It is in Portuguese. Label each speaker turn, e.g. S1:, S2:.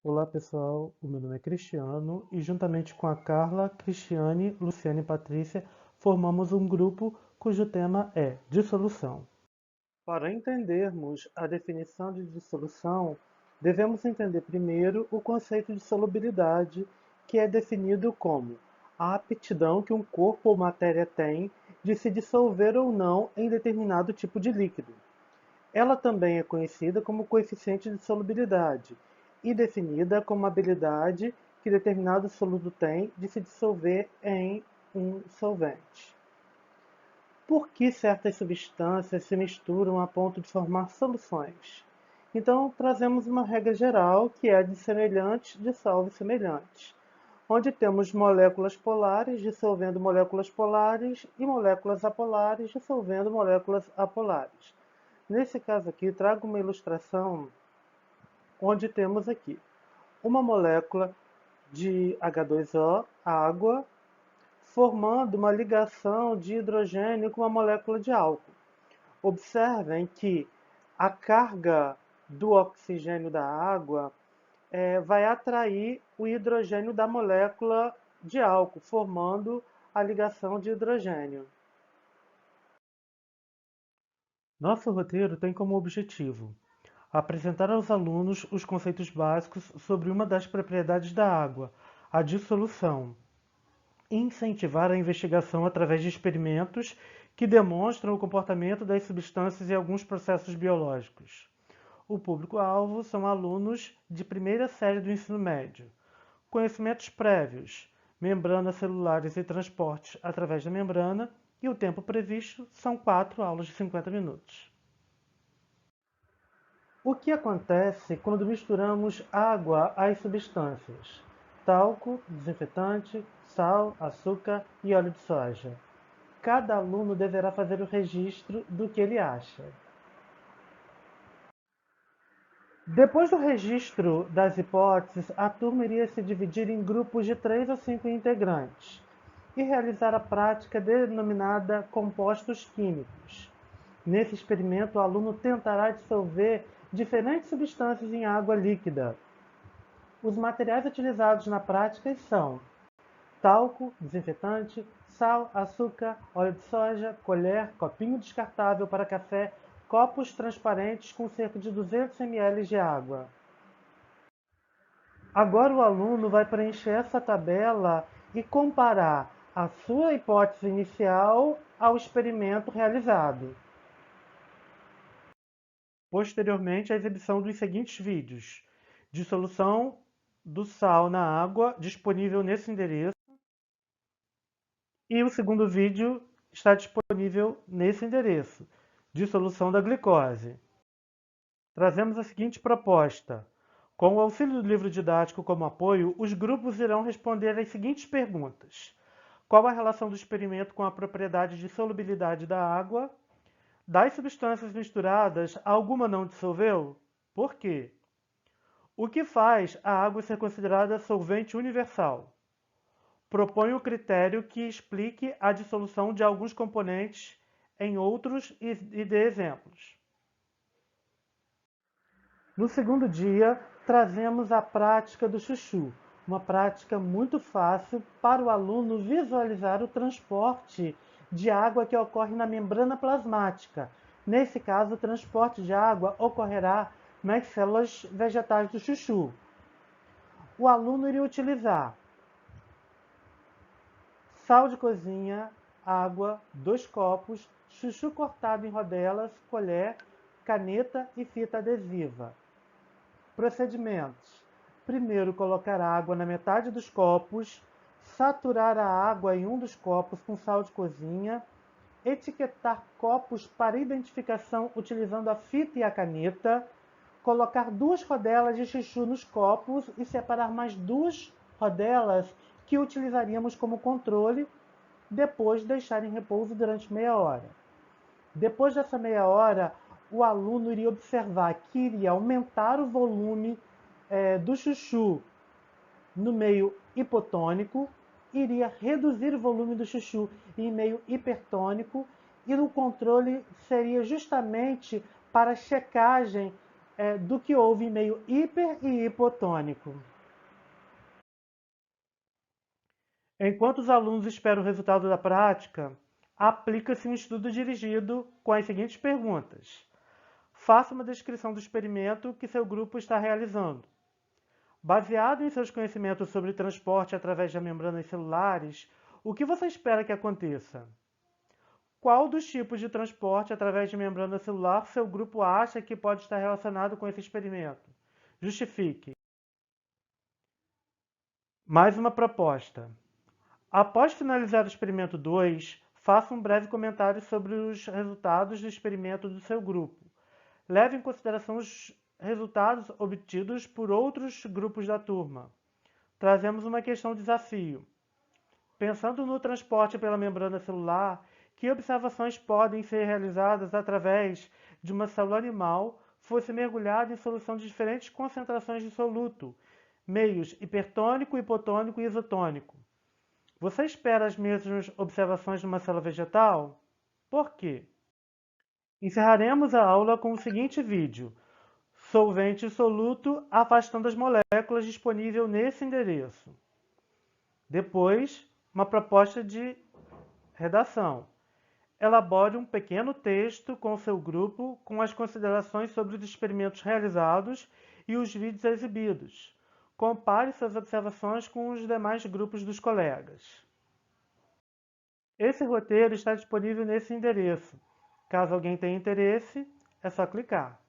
S1: Olá pessoal, o meu nome é Cristiano e juntamente com a Carla, Cristiane, Luciane e Patrícia formamos um grupo cujo tema é dissolução. Para entendermos a definição de dissolução, devemos entender primeiro o conceito de solubilidade, que é definido como a aptidão que um corpo ou matéria tem de se dissolver ou não em determinado tipo de líquido. Ela também é conhecida como coeficiente de solubilidade e definida como a habilidade que determinado soluto tem de se dissolver em um solvente. Por que certas substâncias se misturam a ponto de formar soluções? Então, trazemos uma regra geral que é a de semelhantes dissolve semelhantes, onde temos moléculas polares dissolvendo moléculas polares e moléculas apolares dissolvendo moléculas apolares. Nesse caso aqui, trago uma ilustração onde temos aqui uma molécula de H2O, água, formando uma ligação de hidrogênio com uma molécula de álcool. Observem que a carga do oxigênio da água vai atrair o hidrogênio da molécula de álcool, formando a ligação de hidrogênio. Nosso roteiro tem como objetivo apresentar aos alunos os conceitos básicos sobre uma das propriedades da água, a dissolução, e incentivar a investigação através de experimentos que demonstram o comportamento das substâncias em alguns processos biológicos. O público-alvo são alunos de primeira série do ensino médio. Conhecimentos prévios, membranas celulares e transportes através da membrana, e o tempo previsto são 4 aulas de 50 minutos. O que acontece quando misturamos água às substâncias? Talco, desinfetante, sal, açúcar e óleo de soja. Cada aluno deverá fazer o registro do que ele acha. Depois do registro das hipóteses, a turma iria se dividir em grupos de 3 a 5 integrantes e realizar a prática denominada compostos químicos. Nesse experimento, o aluno tentará dissolver diferentes substâncias em água líquida. Os materiais utilizados na prática são talco, desinfetante, sal, açúcar, óleo de soja, colher, copinho descartável para café, copos transparentes com cerca de 200 ml de água. Agora o aluno vai preencher essa tabela e comparar a sua hipótese inicial ao experimento realizado. Posteriormente, a exibição dos seguintes vídeos: dissolução do sal na água, disponível nesse endereço. E o segundo vídeo está disponível nesse endereço: dissolução da glicose. Trazemos a seguinte proposta. Com o auxílio do livro didático como apoio, os grupos irão responder as seguintes perguntas: qual a relação do experimento com a propriedade de solubilidade da água? Das substâncias misturadas, alguma não dissolveu? Por quê? O que faz a água ser considerada solvente universal? Propõe o critério que explique a dissolução de alguns componentes em outros e dê exemplos. No segundo dia, trazemos a prática do chuchu, uma prática muito fácil para o aluno visualizar o transporte de água que ocorre na membrana plasmática. Nesse caso, o transporte de água ocorrerá nas células vegetais do chuchu. O aluno iria utilizar sal de cozinha, água, 2 copos, chuchu cortado em rodelas, colher, caneta e fita adesiva. Procedimentos: primeiro, colocar a água na metade dos copos, saturar a água em um dos copos com sal de cozinha, etiquetar copos para identificação utilizando a fita e a caneta, colocar 2 rodelas de chuchu nos copos e separar mais 2 rodelas que utilizaríamos como controle, depois deixar em repouso durante meia hora. Depois dessa meia hora, o aluno iria observar que iria aumentar o volume do chuchu no meio hipotônico, iria reduzir o volume do chuchu em meio hipertônico, e o controle seria justamente para checagem do que houve em meio hiper e hipotônico. Enquanto os alunos esperam o resultado da prática, aplica-se um estudo dirigido com as seguintes perguntas. Faça uma descrição do experimento que seu grupo está realizando. Baseado em seus conhecimentos sobre transporte através de membranas celulares, o que você espera que aconteça? Qual dos tipos de transporte através de membrana celular seu grupo acha que pode estar relacionado com esse experimento? Justifique. Mais uma proposta. Após finalizar o experimento 2, faça um breve comentário sobre os resultados do experimento do seu grupo. Leve em consideração os resultados obtidos por outros grupos da turma. Trazemos uma questão desafio. Pensando no transporte pela membrana celular, que observações podem ser realizadas através de uma célula animal fosse mergulhada em solução de diferentes concentrações de soluto, meios hipertônico, hipotônico e isotônico? Você espera as mesmas observações numa célula vegetal? Por quê? Encerraremos a aula com o seguinte vídeo: solvente soluto afastando as moléculas disponível nesse endereço. Depois, uma proposta de redação. Elabore um pequeno texto com seu grupo com as considerações sobre os experimentos realizados e os vídeos exibidos. Compare suas observações com os demais grupos dos colegas. Esse roteiro está disponível nesse endereço. Caso alguém tenha interesse, é só clicar.